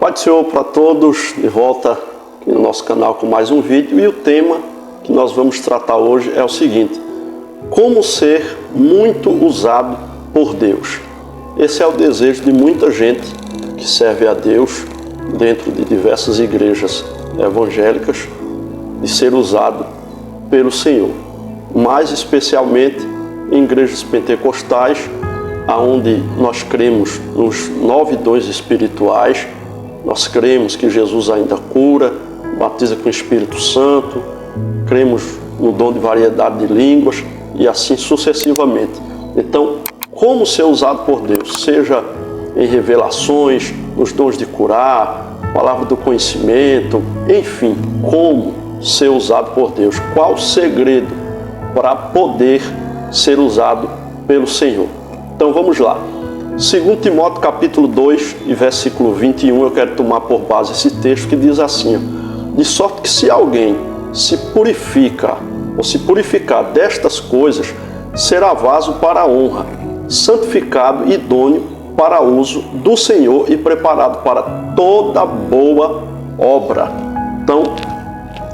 Pai do Senhor para todos, de volta aqui no nosso canal com mais um vídeo, e o tema que nós vamos tratar hoje é o seguinte: como ser muito usado por Deus. Esse é o desejo de muita gente que serve a Deus dentro de diversas igrejas evangélicas, de ser usado pelo Senhor, mais especialmente em igrejas pentecostais, onde nós cremos nos 9 dons espirituais. Nós cremos que Jesus ainda cura, batiza com o Espírito Santo, cremos no dom de variedade de línguas e assim sucessivamente. Então, como ser usado por Deus, seja em revelações, nos dons de curar, palavra do conhecimento, enfim, como ser usado por Deus, qual o segredo para poder ser usado pelo Senhor. Então vamos lá. 2 Timóteo capítulo 2 e versículo 21, eu quero tomar por base esse texto que diz assim: de sorte que se alguém se purifica ou se purificar destas coisas, será vaso para a honra, santificado e idôneo para uso do Senhor e preparado para toda boa obra. Então,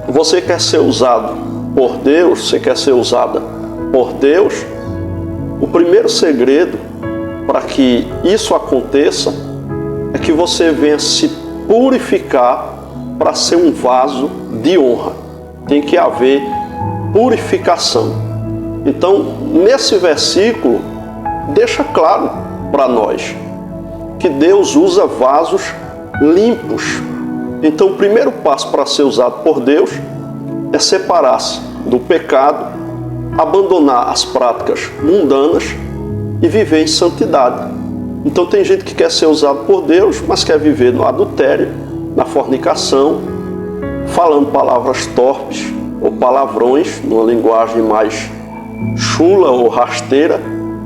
você quer ser usado por Deus, você quer ser usada por Deus, o primeiro segredo para que isso aconteça é que você venha se purificar para ser um vaso de honra. Tem que haver purificação. Então, nesse versículo, deixa claro para nós que Deus usa vasos limpos. Então, o primeiro passo para ser usado por Deus é separar-se do pecado, abandonar as práticas mundanas e viver em santidade. Então tem gente que quer ser usado por Deus, mas quer viver no adultério, na fornicação, falando palavras torpes ou palavrões, numa linguagem mais chula ou rasteira,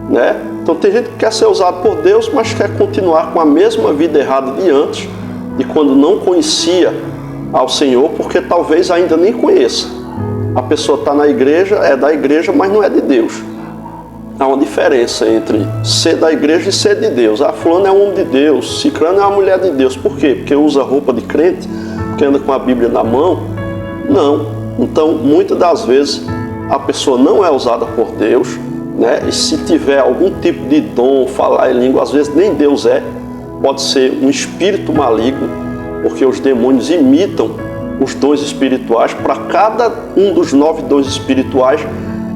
né? Então tem gente que quer ser usado por Deus, mas quer continuar com a mesma vida errada de antes, de quando não conhecia ao Senhor, porque talvez ainda nem conheça. A pessoa está na igreja, é da igreja, mas não é de Deus. Há uma diferença entre ser da igreja e ser de Deus. Fulano é um homem de Deus, ciclano é uma mulher de Deus. Por quê? Porque usa roupa de crente, porque anda com a Bíblia na mão? Não. Então, muitas das vezes, a pessoa não é usada por Deus, né? E se tiver algum tipo de dom, falar em língua, às vezes nem Deus é, pode ser um espírito maligno, porque os demônios imitam os dons espirituais. Para cada um dos 9 dons espirituais,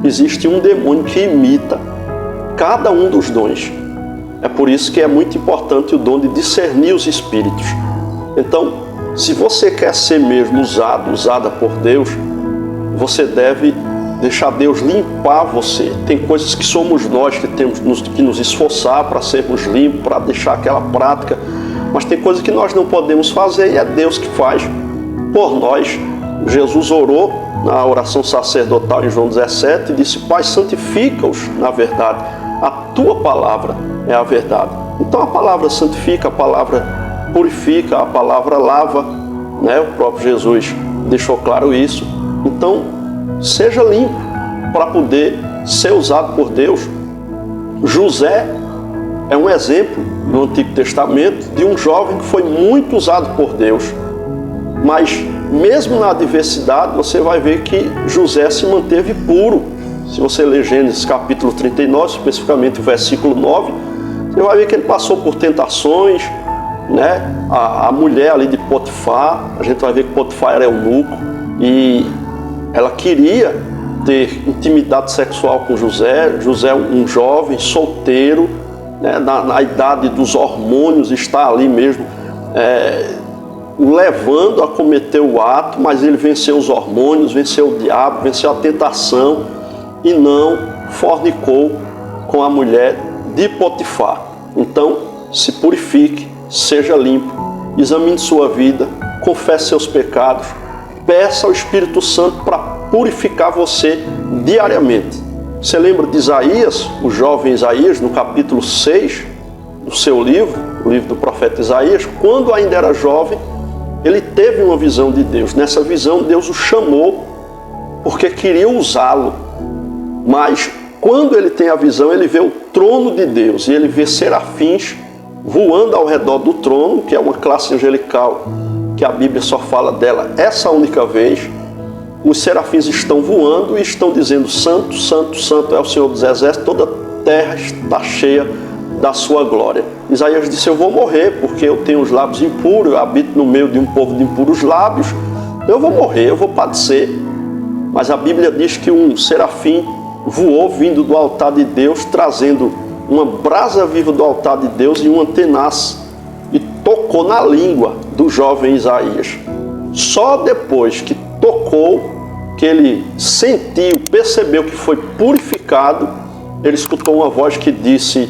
existe um demônio que imita cada um dos dons. É por isso que é muito importante o dom de discernir os espíritos. Então, se você quer ser mesmo usada por Deus, você deve deixar Deus limpar você. Tem coisas que somos nós que temos que nos esforçar para sermos limpos, para deixar aquela prática, mas tem coisas que nós não podemos fazer e é Deus que faz por nós. Jesus orou na oração sacerdotal em João 17 e disse: Pai, santifica-os na verdade, a tua palavra é a verdade. Então a palavra santifica, a palavra purifica, a palavra lava, né? O próprio Jesus deixou claro isso. Então seja limpo para poder ser usado por Deus. José é um exemplo no Antigo Testamento de um jovem que foi muito usado por Deus, mas mesmo na adversidade, você vai ver que José se manteve puro. Se você ler Gênesis capítulo 39, especificamente o versículo 9, você vai ver que ele passou por tentações, né? A mulher ali de Potifar, a gente vai ver que Potifar era eunuco e ela queria ter intimidade sexual com José. José, um jovem, solteiro, né? Na idade dos hormônios, está ali mesmo, levando a cometer o ato, mas ele venceu os hormônios, venceu o diabo, venceu a tentação e não fornicou com a mulher de Potifar. Então, se purifique, seja limpo, examine sua vida, confesse seus pecados, peça ao Espírito Santo para purificar você diariamente. Você lembra de Isaías, o jovem Isaías, no capítulo 6 do seu livro, o livro do profeta Isaías? Quando ainda era jovem, ele teve uma visão de Deus. Nessa visão, Deus o chamou porque queria usá-lo. Mas quando ele tem a visão, ele vê o trono de Deus e ele vê serafins voando ao redor do trono, que é uma classe angelical que a Bíblia só fala dela essa única vez. Os serafins estão voando e estão dizendo: Santo, Santo, Santo é o Senhor dos Exércitos, toda a terra está cheia da sua glória. Isaías disse: eu vou morrer porque eu tenho os lábios impuros, eu habito no meio de um povo de impuros lábios, eu vou morrer, eu vou padecer. Mas a Bíblia diz que um serafim voou vindo do altar de Deus, trazendo uma brasa viva do altar de Deus e uma tenaz, e tocou na língua do jovem Isaías. Só depois que tocou, que ele sentiu, percebeu que foi purificado, ele escutou uma voz que disse: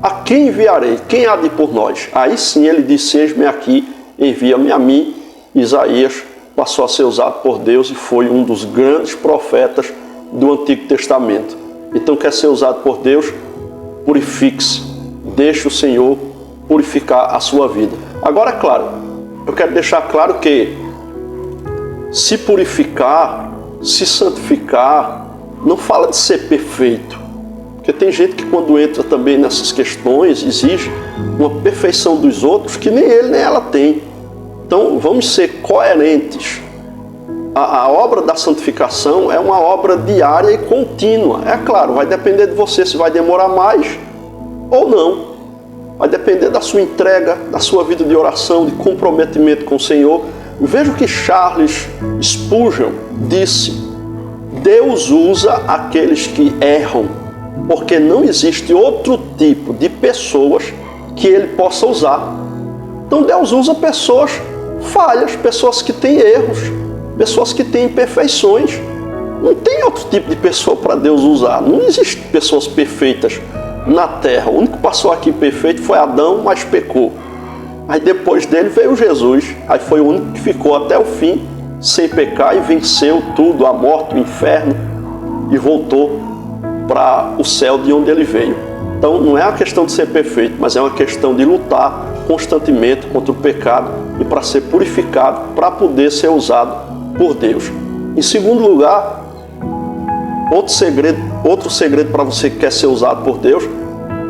a quem enviarei? Quem há de ir por nós? Aí sim ele disse: eis-me aqui, envia-me a mim. Isaías passou a ser usado por Deus e foi um dos grandes profetas do Antigo Testamento. Então, quer ser usado por Deus? Purifique-se. Deixe o Senhor purificar a sua vida. Agora, claro, eu quero deixar claro que se purificar, se santificar, não fala de ser perfeito. Porque tem gente que quando entra também nessas questões, exige uma perfeição dos outros que nem ele nem ela tem. Então vamos ser coerentes. A obra da santificação é uma obra diária e contínua. É claro, vai depender de você se vai demorar mais ou não. Vai depender da sua entrega, da sua vida de oração, de comprometimento com o Senhor. Veja o que Charles Spurgeon disse: Deus usa aqueles que erram, porque não existe outro tipo de pessoas que Ele possa usar. Então Deus usa pessoas falhas, pessoas que têm erros, pessoas que têm imperfeições. Não tem outro tipo de pessoa para Deus usar. Não existem pessoas perfeitas na terra. O único que passou aqui perfeito foi Adão, mas pecou. Aí depois dele veio Jesus. Aí foi o único que ficou até o fim, sem pecar, e venceu tudo, a morte, o inferno, e voltou para o céu de onde ele veio. Então não é uma questão de ser perfeito, mas é uma questão de lutar constantemente contra o pecado e para ser purificado, para poder ser usado por Deus. Em segundo lugar, outro segredo para você que quer ser usado por Deus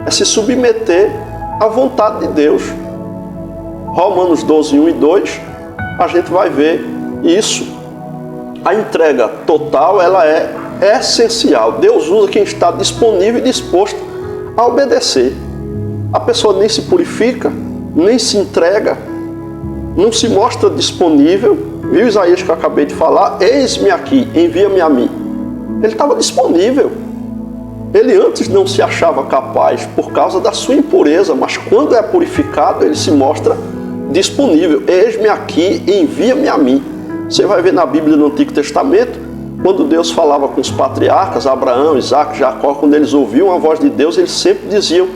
é se submeter à vontade de Deus. Romanos 12, 1 e 2, a gente vai ver isso. A entrega total, ela é essencial. Deus usa quem está disponível e disposto a obedecer. A pessoa nem se purifica, nem se entrega, não se mostra disponível. Viu Isaías que eu acabei de falar? Eis-me aqui, envia-me a mim. Ele estava disponível. Ele antes não se achava capaz por causa da sua impureza, mas quando é purificado, ele se mostra disponível. Eis-me aqui, envia-me a mim. Você vai ver na Bíblia no Antigo Testamento, quando Deus falava com os patriarcas, Abraão, Isaac, Jacó, quando eles ouviam a voz de Deus, eles sempre diziam: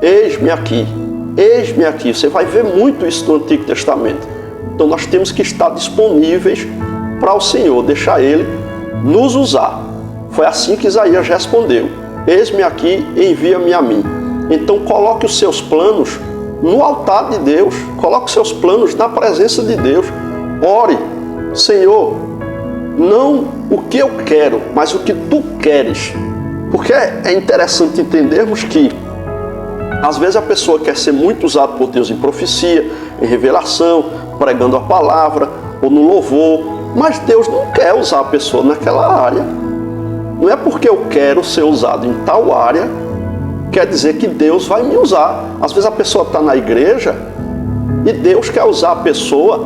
eis-me aqui, eis-me aqui. Você vai ver muito isso no Antigo Testamento. Então nós temos que estar disponíveis para o Senhor, deixar Ele nos usar. Foi assim que Isaías respondeu: eis-me aqui, envia-me a mim. Então coloque os seus planos no altar de Deus, coloque os seus planos na presença de Deus. Ore: Senhor, não o que eu quero, mas o que Tu queres. Porque é interessante entendermos que às vezes a pessoa quer ser muito usada por Deus em profecia, em revelação, pregando a palavra ou no louvor, mas Deus não quer usar a pessoa naquela área. Não é porque eu quero ser usado em tal área, quer dizer que Deus vai me usar. Às vezes a pessoa está na igreja e Deus quer usar a pessoa,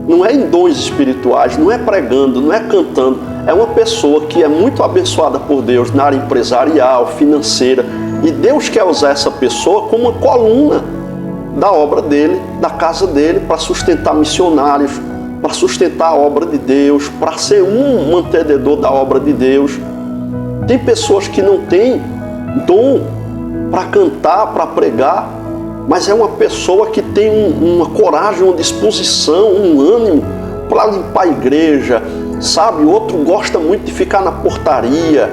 não é em dons espirituais, não é pregando, não é cantando. É uma pessoa que é muito abençoada por Deus na área empresarial, financeira, e Deus quer usar essa pessoa como uma coluna da obra dele, da casa dele, para sustentar missionários, para sustentar a obra de Deus, para ser um mantenedor da obra de Deus. Tem pessoas que não têm dom para cantar, para pregar, mas é uma pessoa que tem uma coragem, uma disposição, um ânimo para limpar a igreja, sabe? Outro gosta muito de ficar na portaria,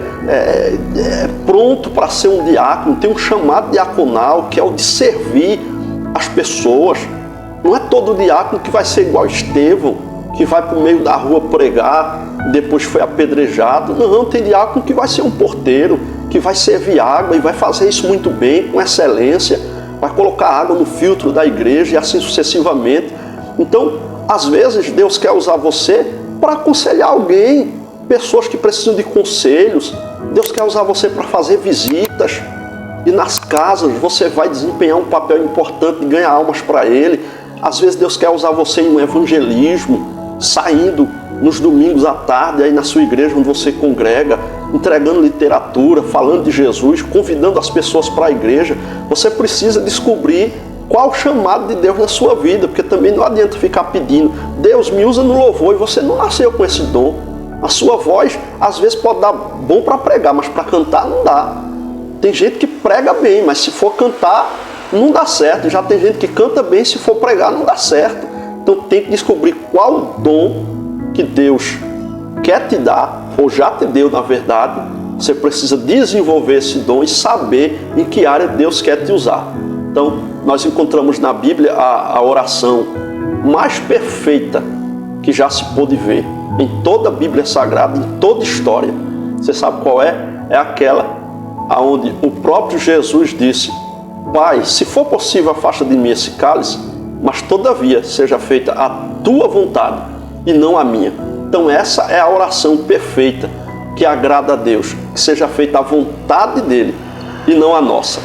pronto para ser um diácono, tem um chamado diaconal que é o de servir as pessoas. Não é todo diácono que vai ser igual Estevão, que vai para o meio da rua pregar, depois foi apedrejado. Não, tem diácono que vai ser um porteiro, que vai servir água e vai fazer isso muito bem, com excelência. vai colocar água no filtro da igreja e assim sucessivamente. Então, às vezes, Deus quer usar você para aconselhar alguém, pessoas que precisam de conselhos. Deus quer usar você para fazer visitas. E nas casas você vai desempenhar um papel importante de ganhar almas para Ele. Às vezes Deus quer usar você em um evangelismo, saindo nos domingos à tarde, aí na sua igreja onde você congrega, entregando literatura, falando de Jesus, convidando as pessoas para a igreja. Você precisa descobrir qual o chamado de Deus na sua vida, porque também não adianta ficar pedindo, Deus me usa no louvor, e você não nasceu com esse dom. A sua voz às vezes pode dar bom para pregar, mas para cantar não dá. Tem gente que prega bem, mas se for cantar não dá certo. Já tem gente que canta bem, se for pregar não dá certo. Então tem que descobrir qual o dom que Deus quer te dar, ou já te deu na verdade. Você precisa desenvolver esse dom e saber em que área Deus quer te usar. Então nós encontramos na Bíblia a oração mais perfeita que já se pôde ver em toda a Bíblia Sagrada, em toda a história. Você sabe qual é? É aquela onde o próprio Jesus disse: Pai, se for possível, afasta de mim esse cálice, mas todavia seja feita a tua vontade e não a minha. Então essa é a oração perfeita que agrada a Deus, que seja feita a vontade dele e não a nossa.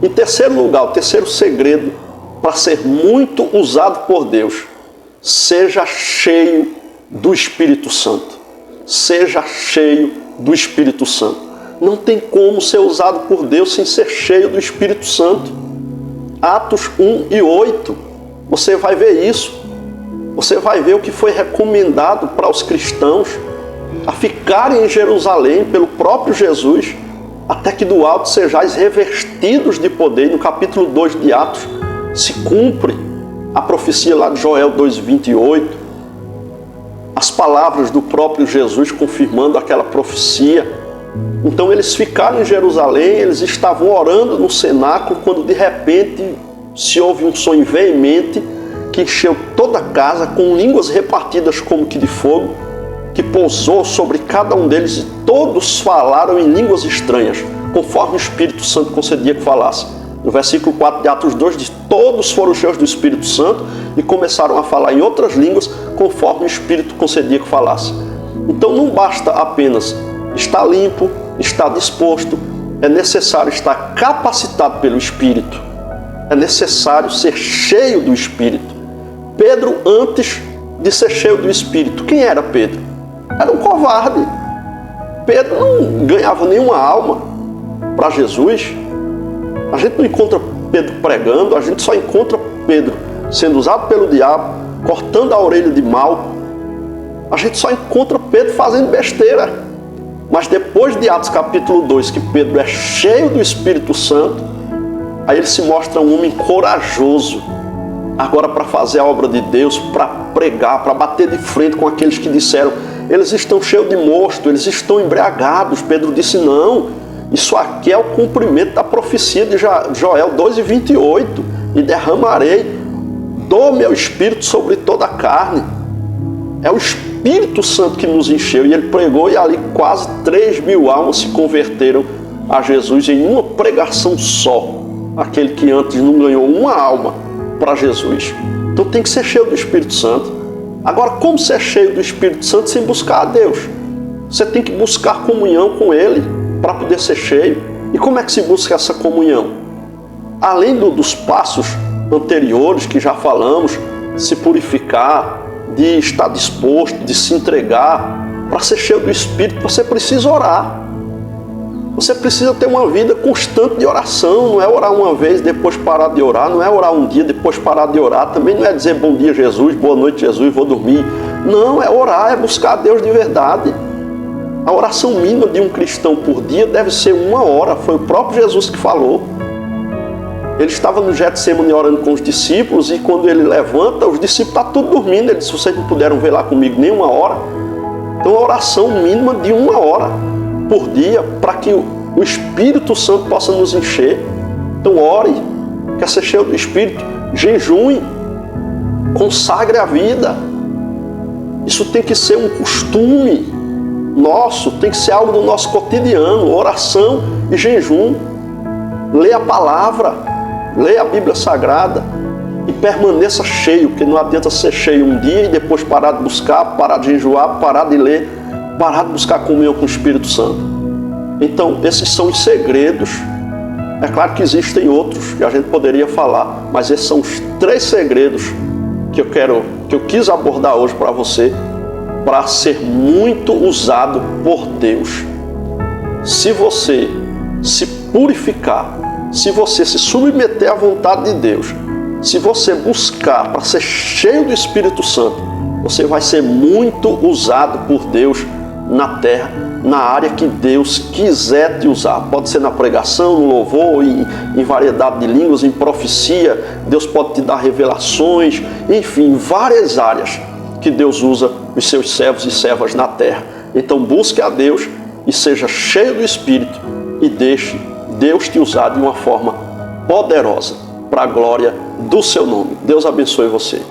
Em terceiro lugar, o terceiro segredo para ser muito usado por Deus: seja cheio do Espírito Santo. Seja cheio do Espírito Santo. Não tem como ser usado por Deus sem ser cheio do Espírito Santo. Atos 1 e 8, você vai ver isso. Você vai ver o que foi recomendado para os cristãos a ficarem em Jerusalém pelo próprio Jesus, até que do alto sejais revestidos de poder. E no capítulo 2 de Atos se cumpre a profecia lá de Joel 2,28, as palavras do próprio Jesus confirmando aquela profecia. Então eles ficaram em Jerusalém, eles estavam orando no cenáculo, quando de repente se ouve um som veemente que encheu toda a casa, com línguas repartidas como que de fogo, que pousou sobre cada um deles, e todos falaram em línguas estranhas, conforme o Espírito Santo concedia que falasse. No versículo 4 de Atos 2 diz: todos foram cheios do Espírito Santo e começaram a falar em outras línguas, conforme o Espírito concedia que falasse. Então não basta apenas estar limpo, estar disposto, é necessário estar capacitado pelo Espírito. É necessário ser cheio do Espírito. Pedro, antes de ser cheio do Espírito, quem era Pedro? Era um covarde. Pedro não ganhava nenhuma alma para Jesus. A gente não encontra Pedro pregando, a gente só encontra Pedro sendo usado pelo diabo, cortando a orelha de mal. A gente só encontra Pedro fazendo besteira. Mas depois de Atos capítulo 2, que Pedro é cheio do Espírito Santo, aí ele se mostra um homem corajoso, agora para fazer a obra de Deus, para pregar, para bater de frente com aqueles que disseram: eles estão cheios de mosto, eles estão embriagados. Pedro disse: não, isso aqui é o cumprimento da profecia de Joel 2,28, e derramarei do meu Espírito sobre toda a carne. É o Espírito Santo que nos encheu, e ele pregou, e ali quase 3.000 almas se converteram a Jesus em uma pregação só. Aquele que antes não ganhou uma alma para Jesus. Então tem que ser cheio do Espírito Santo. Agora, como ser cheio do Espírito Santo sem buscar a Deus? Você tem que buscar comunhão com Ele para poder ser cheio. E como é que se busca essa comunhão? Além dos passos anteriores que já falamos, se purificar, de estar disposto, de se entregar, para ser cheio do Espírito, você precisa orar. Você precisa ter uma vida constante de oração. Não é orar uma vez, depois parar de orar. Não é orar um dia, depois parar de orar. Também não é dizer bom dia, Jesus, boa noite, Jesus, vou dormir. Não, é orar, é buscar a Deus de verdade. A oração mínima de um cristão por dia deve ser 1 hora. Foi o próprio Jesus que falou. Ele estava no Getsemane orando com os discípulos, e quando ele levanta, os discípulos estão tudo dormindo. Ele disse: vocês não puderam ver lá comigo nem 1 hora. Então a oração mínima de 1 hora por dia, para que o Espírito Santo possa nos encher. Então ore, quer ser cheio do Espírito, jejue, consagre a vida. Isso tem que ser um costume nosso, tem que ser algo do nosso cotidiano, oração e jejum. Lê a palavra. Leia a Bíblia Sagrada e permaneça cheio, porque não adianta ser cheio um dia e depois parar de buscar, parar de enjoar, parar de ler, parar de buscar comunhão com o Espírito Santo. Então, esses são os segredos. É claro que existem outros que a gente poderia falar, mas esses são os 3 segredos que eu quis abordar hoje para você, para ser muito usado por Deus. Se você se purificar, se você se submeter à vontade de Deus, se você buscar para ser cheio do Espírito Santo, você vai ser muito usado por Deus na terra, na área que Deus quiser te usar. Pode ser na pregação, no louvor, em variedade de línguas, em profecia. Deus pode te dar revelações, enfim, várias áreas que Deus usa os seus servos e servas na terra. Então busque a Deus e seja cheio do Espírito e deixe Deus te usar de uma forma poderosa para a glória do seu nome. Deus abençoe você.